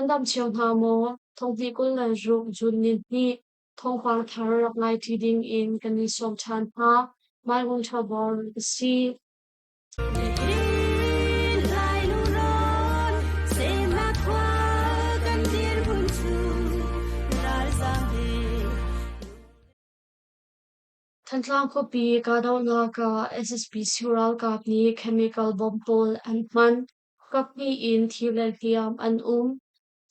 dam chiang ha mo thong hi kul la ru jun nin hi thong hwang thar rak lai thi ding in kan ni som chan ha mai won tha bor si Thantlang ko pi ka daw nga ka SSP sural kap ni chemical bompol an man kap ni in thilen hiam an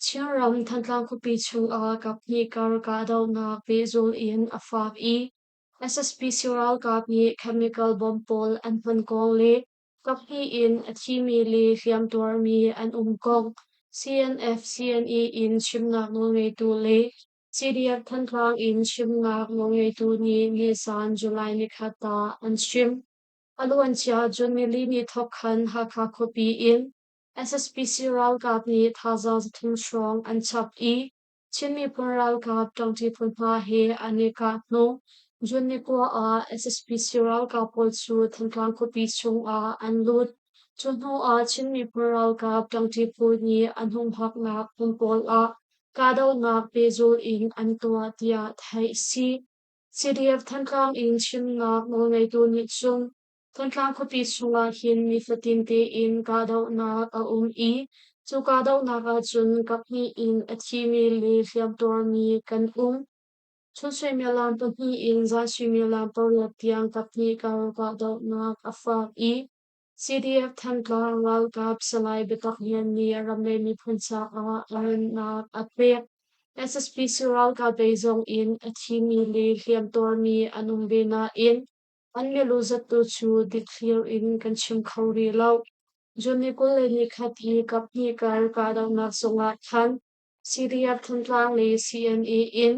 chiaram thantlang ko pi chung a kap ni kar ka daw nga pezul in a fak i SSP sural kap ni chemical bompol an man kong le kap ni in a thimi le hiam tor mi an kong CNF CNE in chimnak no ngai tu le CDF thantlang in chimnak no ngai tu ni Nisan July ni khata an chim aluan chia jun mi li ni thok khan ha kha khopi in SSPC ral kap ni thaza thum strong an chap I chin mi pun ral kap tang ti pun ha he anika no jun ni ko a SSPC ral kap pol chu thantlang khopi chung a an lut chun ho a chin mi pun ral kap tang ti pu ni an hung hak na pun pol a kadaw nga pezul in an tua tia thai si CDF thantlang in chim nga mo ngai tu ni chung thantlang ko pi chunga hin mi fatin te in kadaw na a I chu kadaw na ka chun kapni in a thi mi le hliam tor mi kan chun sui mi lam to ni in za sui mi lam to le tiang kapni ka kadaw na a fa I CDF thantlang ral kap salai betak hian ni ramle mi phuncha a aran na a pek SSP sural ka bezong in a thimi le hliam tor mi anung be na in an mi lu zat tu chu declare in kan chim khori lo juni kul le ni khat hi kap ni kar ka daw na songa khan CDF thantlang le CNA in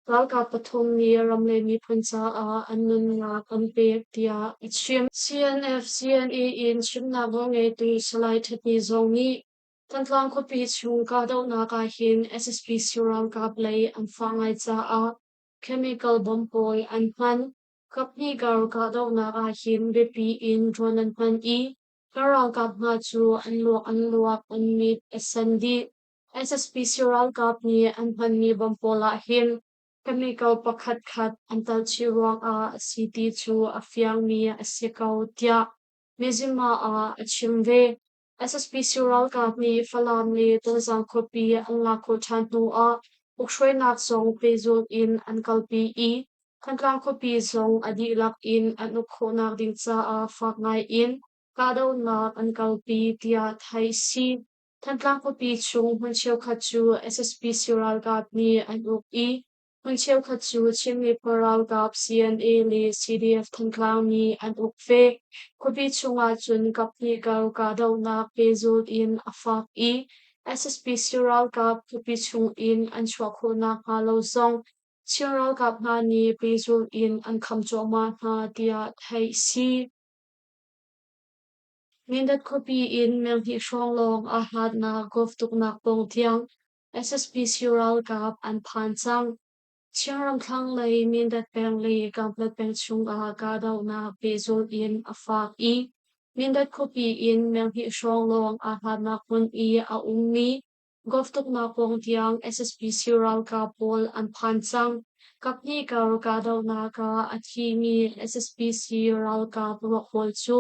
ral ka pathum ni ramle mi phuncha a anun nga kan pe tia ichim CNF CNA in chimna go nge tu salai thati zong ni thantlang ko pi chung ka daw na ka hin SSP sural ka play ang fangai cha a chemical bompol an man kapni gar ka daw na ka hin bepi in dronan man I karal kap nga chu an luak an mit SND SSP sural kap ni an man ni bompola hin chemical pakhat khat antal chiwang a city chu a fiang mi a sikau tia mizima a chimve SSP sural kap ni falam ni tozang kopi ang lako chantu a ukshwe nak song pezul in an kalpi I thantlang kopi song adi lak in anukho nak ding cha a fak ngai in kadaw nak an kalpi tia thai si thantlang kopi chung huncheu khachu SSP sural kap ni an I huncheu khachu chimni paral kap CNA le CDF thantlang ni an fe kopi chunga chun kapni kar kadaw nak pezul in a fak I SSP sural kap kopi chung in an chwakho na halo song sural kap nga ni pezul in an khamcho ma na tia thai si Mindat kopi in mel hi shrong long a hat na gof tuk nak pong tiang SSP sural kap an phan chang chiaram thang lei mindat peng lei kamplat peng chung a kadaw na pezul in a fak I mindat kopi in mel hi shrong long a hat na kun I a mi gof tuk nak pong tiang SSP sural kap pol an phan chang kapni kar kadaw na ka athi mi SSP sural kap ro hol chu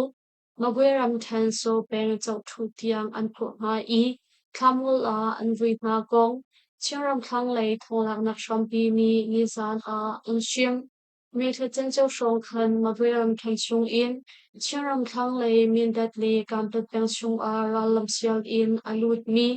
Magweram ten so peng chau thu tiang an pho nga I thamul a an vui na gong chiaram thang lei tholak nak shampi mi nizan a an shim mi the chen chau shong khan magweram ten chung in chiaram thang lei min dat le kam tat peng chung a ralam sial in alut mi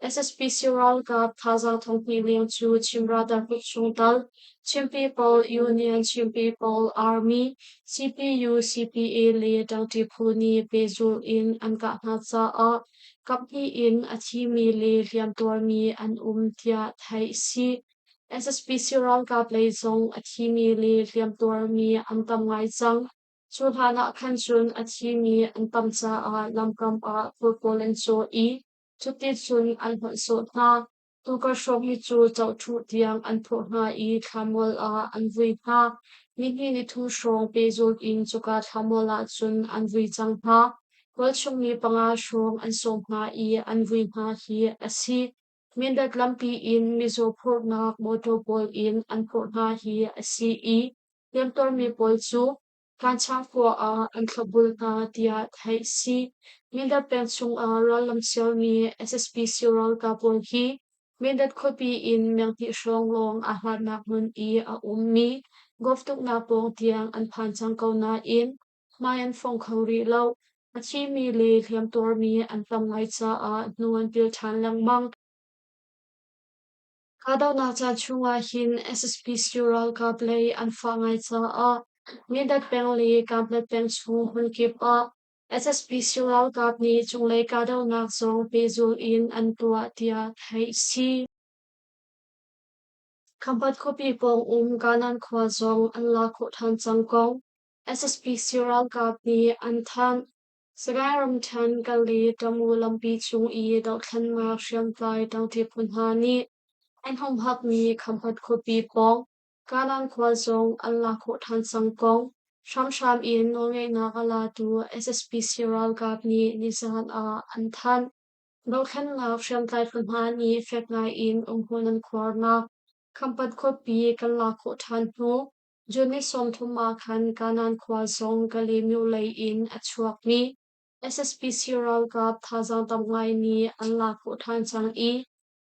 SSP sural kap thaza thong pi liang chu chimra dar pu chung tal Chim People Union Chim People Army CPU CPA le dang ti phuni pezul in an ka na cha a kapni in a thi mi le liam tor mi an tia thai si SSP sural kap le zong a thi mi le liam tor mi an tam ngai chang chu hana khan chun a thi mi an tam cha a lamkam a purpolen so I chuti chun an hon so na tukar shok hi chu chau thu tiang an pho na I thamol a an vui na ni ni thu shrong pezul in chuka thamol a chun an vui chang na wal chung ni panga shrong an som na I an vui na hi a si mindat lampi in mizo phornak moto pol in an phorna hi a si I lemtor mi pol chu kan chang ko a an thlabul na tia thai si mindat pen chung a ralam sial mi SSP siral ka pol hi mindat khopi in myang ti shrong long a hat nak mun I a ummi goftuk na pong tiang an phan chang ko na in mayan phong khori lo achi mi le hliam tor mi an tam ngai cha a nuan pil than lang mang kadaw na cha chunga hin SSP Sural ka play an fa ngai cha a mindat peng li kaplet peng chung hun kip a SSP Sural kap ni chung le kadaw na zong pe zul in an tua tia thai si kampat ko pi pong kanan khwa zong an la ko than chang kong SSP Sural kap ni an than Sagaram Chan Kali Tamu Lampi Chung I Dau Than Ma Shyam Tai Dau Ti Phun Ha Ni anh hồng hạc mi khăm phật khô pi pong kanan khwa zong Allah kho than sang kong sham sham in no ngai na kala tu SSP Siral kap ni san a an than do khan na sham tai phun ha ni fek ngai in hunan khwar na kham pat kho pi kala kho than hu juni som thuma khan kanan khwa zong kali mu lei in achuak mi SSP Siral kap thazang tam ngai ni Allah kho than sang I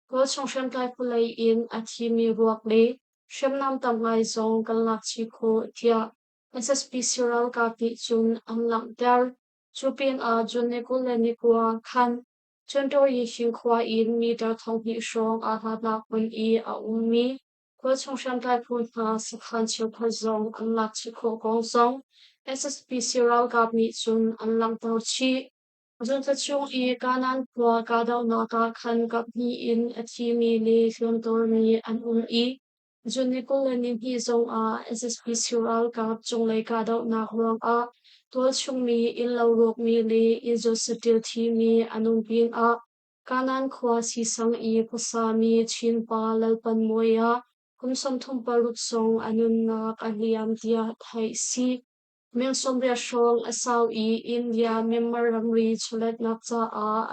Ko chung shem tai pulai in a thi mi ruak le shem nam tam ngai zong kan lak chi ko tia SSP Sural ka pi chun am lang dar chupin a jun ne ko le ni kwa khan chun to yi shin khwa in mi dar thong hi shong a ha na kun I a mi ko chung shem tai pun ha sa khan chiu phar zong kan lak chi ko gong zong SSP Sural ka mi chun am lang tar chi Dun sa chung I kanan kwa kadaw na ka khan kap ni in at hi mi li film tor mi an I. Dun ni ko le ni hi zong a SSP Sural kap chung lay kadaw na huang a. Tuol chung mi in lau rok mi li in zo satil thi mi anong ping a. Kanan kwa si sang I pasa mi chin pa lalpan moya. Kum som thum parut song anun na kahliam tia thai si. Meng sombria shong asaw I India member ramri chulet nakcha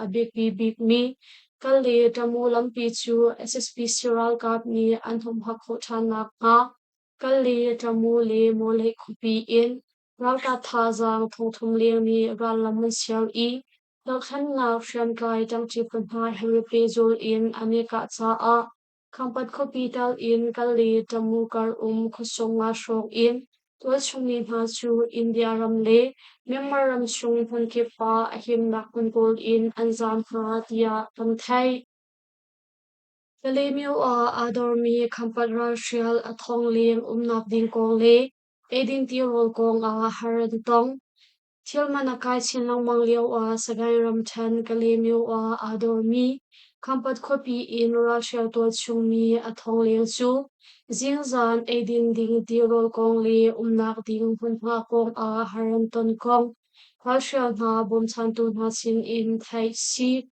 a big big mi kali tamu lampi chu SSP Sural kap ni anthom hakho than nak nga kali tamu le mole khupi in ralka tha jang thong thum leng ni ral lamun sial I lakhan nga shyam kai tang chi phanha heri pe zul in aneka cha a kampat khopital in kali tamu kar khosong nga shok in Tuwa chung ni ha chu India ram le, member ram chung hun ki pa ahim nak kun kol in anzam ha tia tam thai. Kalemiu a ador mi kampat rasial athong ling nap ding kong le, edin ti rol kong a haran tong. Tilman a kai chin lang mang liao a sagay ram chan kalemiu a ador mi, kampat kopi in rasial tuwa chung mi athong ling chu. Zing zan e ding tirol kong li nak ding hun ha kong a haran ton kong. Pasya na bom chan tu na sin in thai si.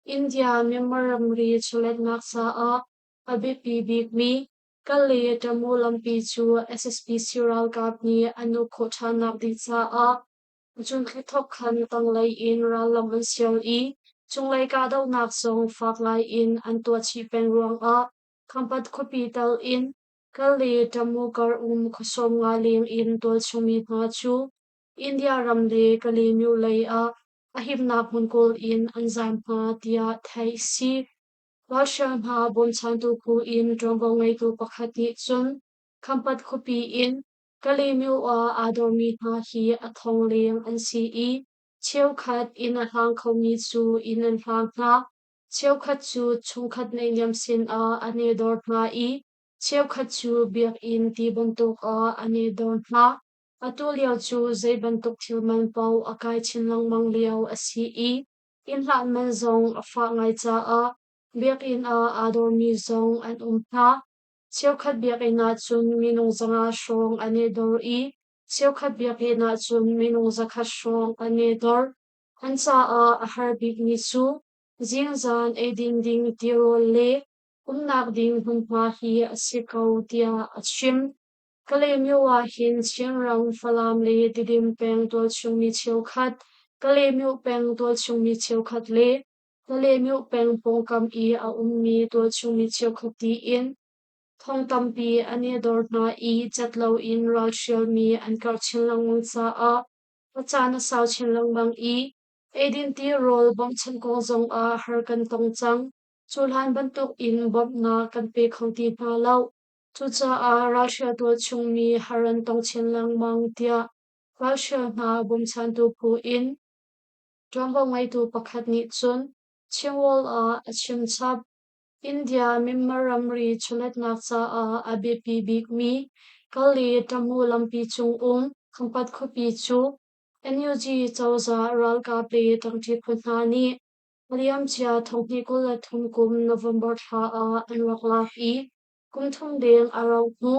India member ri chulet nak sa a big big mi. Kali tamu lampi chu SSP Sural kap ni anu ko chan nak di sa a. Jun khitok khan tang lay in ral laman sial I. Chung lay ka daw nak song fak lay in an tua chi peng ruang a. Kampat kopi tal in. Kali tamu kar khosom nga ling in tol chumi nga chu. India ramle kali miu lay a. Ahim nak mun kol in anzam ha tia thai si. Wasya ha bon chantu ku in drongo ngay tu pakhati chun. Kampat kopi in. Kali miu a adormi ha hi athong ling an si I. Chiêu khat in a hang khau mi chu in an hang ha. Chiêu khat chu chung khat nay nyam sin a ane dor ha I. Chiêu khat chu biak in ti bantuk a ane dor ha. Atu liao chu zay bantuk til man pau akay chin lang mang liao a si I. In laan man zong a fa ngay cha a. Biak in a ador mi zong an ha. Chiêu khat biak in a chun minung zanga shong ane dor I. Chiêu khat biak in a chun minung zakhat shong ane dor. An cha a har big ni chu. Zing zan e ding tiro le. Nak ding hun pa hi a sikaw tia a shim. Kalemiu a hin chiang rang falam le didim peng tol chung mi chiu khat. Kalemiu peng tol chung mi chiu khat le. Nalemiu peng pong kam I a ummi to chumi chiu khati in thong tampi ani dorna I chatlo in rachel mi an karchin lang mong sa a pachana sao chin lang bang I edin ti rol bom chan kong zong a har kan tong chang chulhan bantuk in bom na kan pe khong ti na lau chu cha a rachel to chung mi haran tong chin lang mang tia rachel na bom chan tu pu in Jumbo ngai tu pakhat ni chun chingwol a achim chap India mimmaramri chulet naksa a abepi big mi kali tamu lampi chung khampat khopi chu NUG chawza ral ka ple tangthi phunani Liam chia thongni kola thungkum November tha a anwakla I kumthung deng arau nu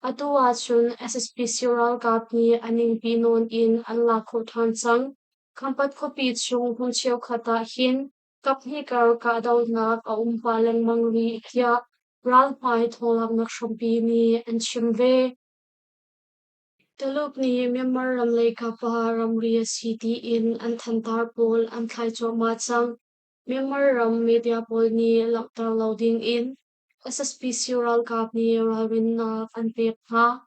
atuwa chun SSPC ral kapni aning pinon in anla kho than chang khampat khopi chung huncheu khata hin kapni kar ka daw nak a umpa leng mangri kya ral pai tholak nak shompi ni an chimve Taluk ni Myanmar ram lei kapa ram ria city in an thantar pol an thlai chaw ma chang Myanmar ram media pol ni laktar loading in SSPC ral kap ni rawin na an pek ha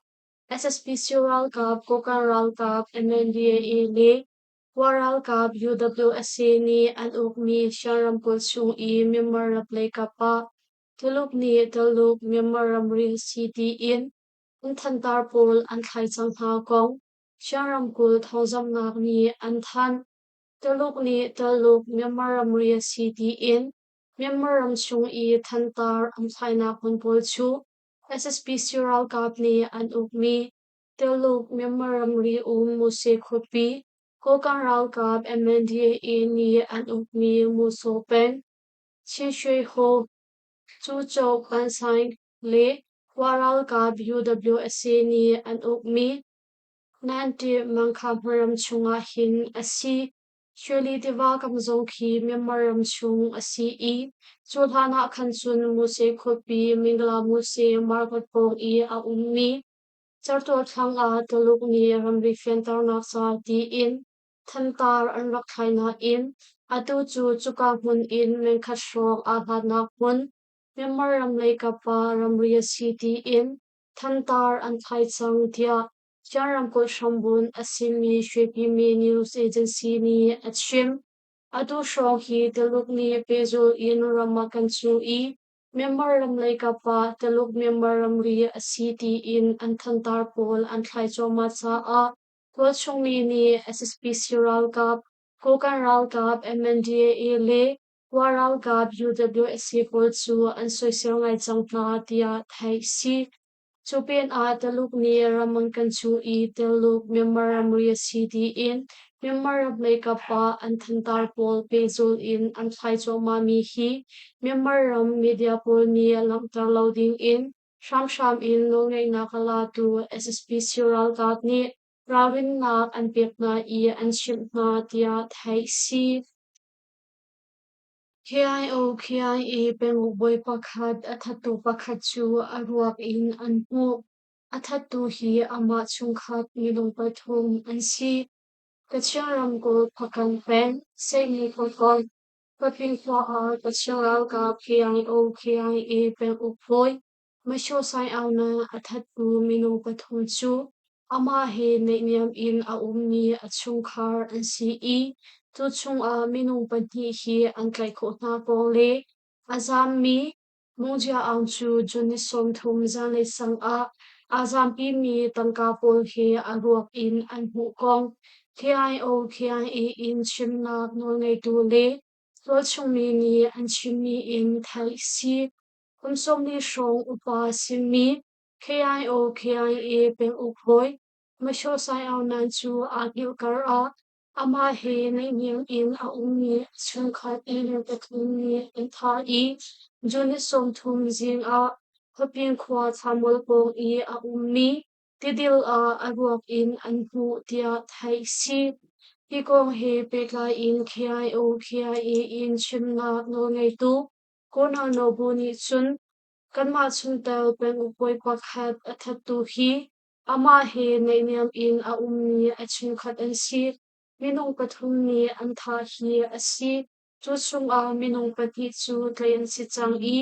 SSPC ral kap kokar ral kap MNDAA le waral kap UWSA ni an ukmi sharam pol chung I Myanmar ram lei kapa Taluk ni Taluk Myanmar ram ria city in an thantar pol an thlai chang ha kong sharam kul thawzam nak ni an than taluk ni taluk Myanmaram ria city in Myanmaram chung I thantar an thlai nak hun pol chu SSPC ral kap ni an ukmi taluk Myanmaram ri muse khopi kokang ral kap MNDAA ni an ukmi muso pen Chin Shui Ho Chu Chou Kan Sang le waral kap UWSA ni an ukmi nanti mangkhaparam chunga hin asi Shirley Diva kamzong ki Myanmaram chung asi I chulhana khanchun muse khopi mingla muse market pong I a ummi charto thang a taluk ni ramri fentar na sa ti in thantar an rakhaina in atu chu chuka hun in mengkhat shrok a hana hun Myanmaram leikapa ramri city in thantar an thai chang tia Charam ko shambun asimi shwepimi news agency ni achim atu shong hi teluk ni pezul in ramakan chu I member ram leikapa teluk member ram ri city in anthantar pol an thlai choma cha a ko chungmi ni SSPC ral kap kokan ral kap MNDAA le waral kap UWSC pol chu an soisel ngai changna tia thai si Chupin a taluk ni ramang kanchu I taluk Myanmaram ria city in Myanmaram leikapa an thantar pol pezul in an thlai choma mi hi Myanmaram media pol ni langtar loading in sham in nongai nakala tu SSPC ral kap ni rawin nak an pekna I an shimna tia thai si KIA penguboi pakhat athatu pakhat chu aruak in an hu athatu hi ama chungkhat milung pathum an si kachang ko phakan pen semi phokon paping kwa a kachang ka KIA peng upoi masho sai auna athatu milung pathum chu ama he neimiam in a umni achungkhar an si I tu chung a minung pati hi an tlai kho na ko le azam mi mungja ang chu juni som thum zan le sang a azam pi mi tangka pol hi a ruak in an hu kong KIA in chimna nol ngai tu le to chung mi ni an chimni in thai si kumsom ni shong upa simi KIA peng uphoi masho sai au nan chu a gil kar a ama he neimiam in a umni chungkhat in pathumni in tha I juni som thum jing a hopin khwa chamol pong I a ummi tidil a aruak in an hu tia thai si Hikong he pekla in KIA in chimna no ngai tu kona no buni chun kanma chung tel peng upoi pakhat athatu hi ama he neimiam in a umni a chungkhat an si minung pathum ni an tha hi a si chu chung a minung pahnih chu tlein si chang i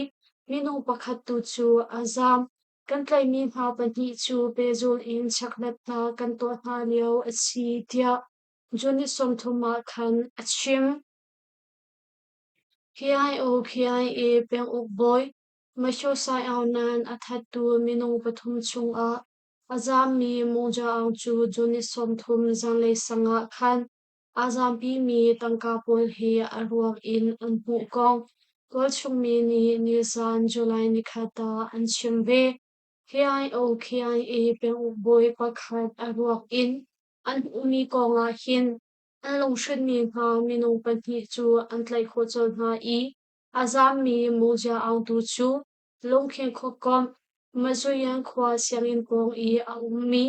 minung pakhat tu chu azam kan tlai mi hma pahnih chu pezul in chaklat na kan to hna leo a si tia juni som thuma khan achim KIA peng ukboy masho sai au nan athat tu minung pathum chung a azam mi moja ang chu juni som thum zanglei sanga khan azam pi mi tangka pol hi arwak in an hu kong kol chung mi ni nisan July ni khata an chimbe KIA peng ukboy pakhat arwak in an umi konga hin an long shun mi nga minung pahnih chu an tlai kho chol nga i azam mi moja ang tu chu long khen kho kom mazuyan khwa siangin kong i a ummi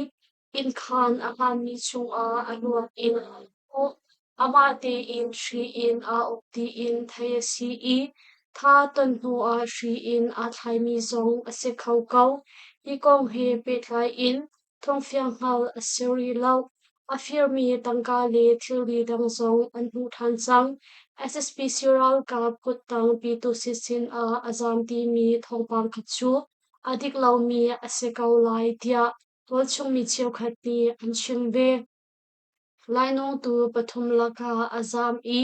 in khan a han mi chung a anuak in ko ama te in shri in a opti in thaya si i tha ton hu a shri in a thai mi zong a se khau kau i kong he pe thai in thong fiang hal a seri lau a fir mi tangka le thil mi dang zong an hu than chang SSP Sural ka putang P2 sisin a azam ti mi thongpang khachu adik lau mi asekau lai tia tol chung mi chiao khat ni an chimve lainong tu pathum laka azam i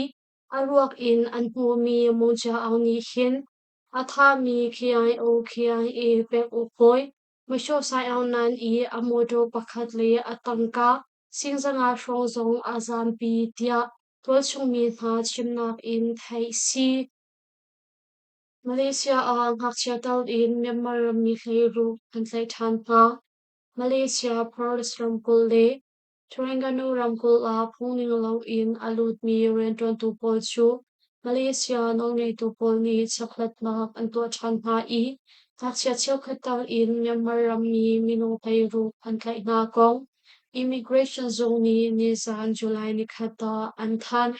aruak in an hu mi moja ang ni hin atha mi KIA pek upoi masho sai ang nan i amodo pakhat le atangka singzanga shrong zong azam pi tia tol chung mi hna chimnak in thai si Malaysia a ngakchia tal in Myanmar mi hlei ru kan tlai than hna Malaysia Pearls Ramkul le Terengganu Ramkul a phungning lo in alut mi rentron tu pol chu Malaysia nong nei tu pol ni chaklat na an to than hna i ngakchia chiao khatal in Myanmar ram mi minung hlei ru kan tlai hna kong immigration zone ni Nisan July ni khata an than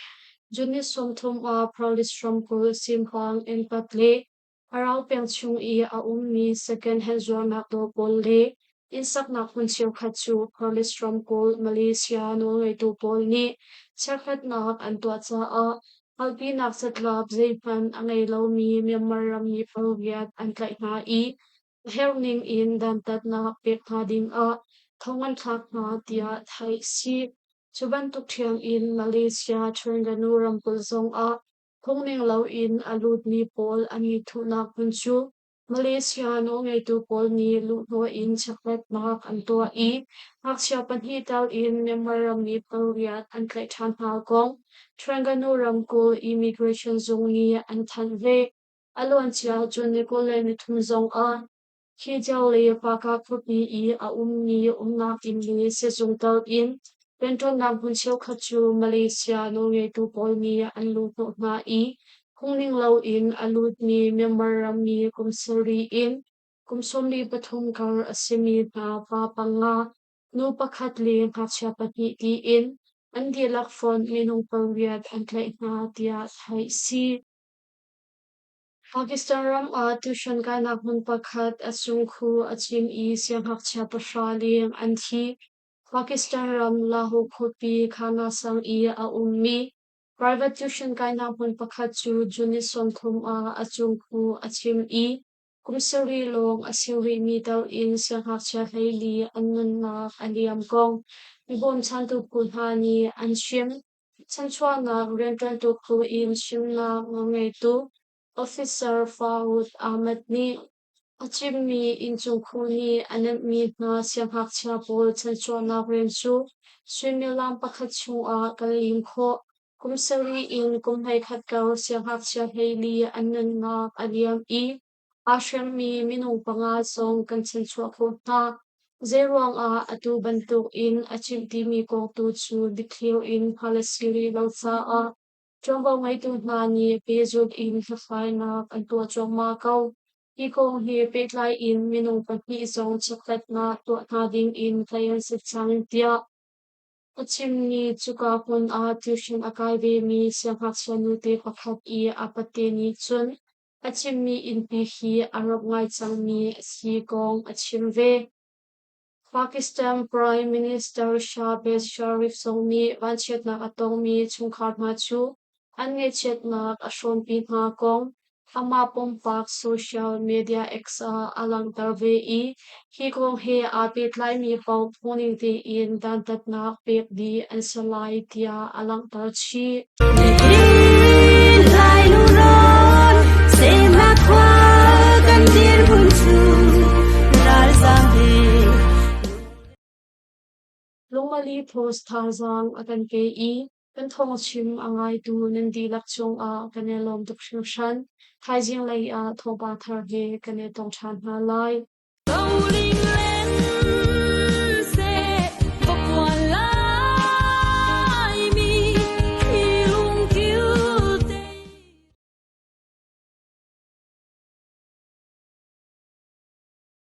Juni somthum a Prolistrom kul simpang en patle arau peng chung i a mi second hand zone nak do pol le insak na kun chiu khachu Prolistrom kul Malaysia no ngai tu pol ni chakhat nak an tua cha a alpi nak satlap zeipan angai lo mi Myanmar ram mi proviat an tlai na i herning in dan tat na pek na ding a thongan thak na tia thai si chuban tuk thiang in Malaysia Terengganu Rampul zong a thongning lo in alut mi pol ani thu na kun chu Malaysia no ngai tu pol ni lu no in chaklet nak an to i ngakchia panhi tal in Myanmar ram mi proviat an tlai than ha kong Terengganu Ramkul immigration zong ni an than ve alon chia chun ni ko le ni thum zong a khi jiao le pa ka khup ni i a ni nak in ni se zong tal in Bentong nam hun chiao khachu Malaysia no ngai tu pol ni an lu no na i kungning lo in alut mi Myanmar ram mi kumsari in kumsomli pathum kar asimi na pa panga no pakhat le ngakchia pahnih ti in an di lak fon minung parviat an tlai na tia thai si Pakistan ram a tuition ka nak mun pakhat achung khu achim i siang hak chia pasha ling an thi Pakistan ram lahu khopi khana sang i a ummi private tuition ka nak mun pakhat chu juni som thum a achung khu achim i kumsari long asiri mi dal in siang hak chia heili annun na aliam kong ibon chan tu kunhani an shim chanchwa na rental tu khu in shim na ngai tu Officer Fawud Ahmad ni achimmi inchung khuni anan mi na siam hak chia pol chanchwa na ren chu swimilam pakhat chu a kalim kho kumsari in kumhai khat kau siam hak chia heili anan na aliam i ashram mi minung panga song kan chanchwa kho na zerwang a atu bantuk in achim ti mi kong tu chu dikhiu in palasiri lo cha a trong bao ngay tu na ni pe zut in sa phai na kan tua trong ma kau i kong hi pe lai in minung pan hi zong chaklat na tua na ding in playan sa chang tia achim ni chuka kun a tuition akai ve mi siang hak chanu te pakhat i apate ni chun achim mi in pe hi arok ngai chang mi si kong achim ve Pakistan Prime Minister Shahbaz Sharif song mi wanchet na atong mi chungkhat ma chu an nge chet nak a shon pi nga kong ama pompak social media exa alang tarve I hi kong he a pet lai mi pau phoning te in dan tat nak pek di an salai tia alang tar chi lai lu ron se ma kwa kan dir bun chu ral zam de lungmali post thazang akan ke I kan thong chim angai tu nan di lak chung a kan lom duk shan thaijing lai a thoba thar ge kan tong chan ha lai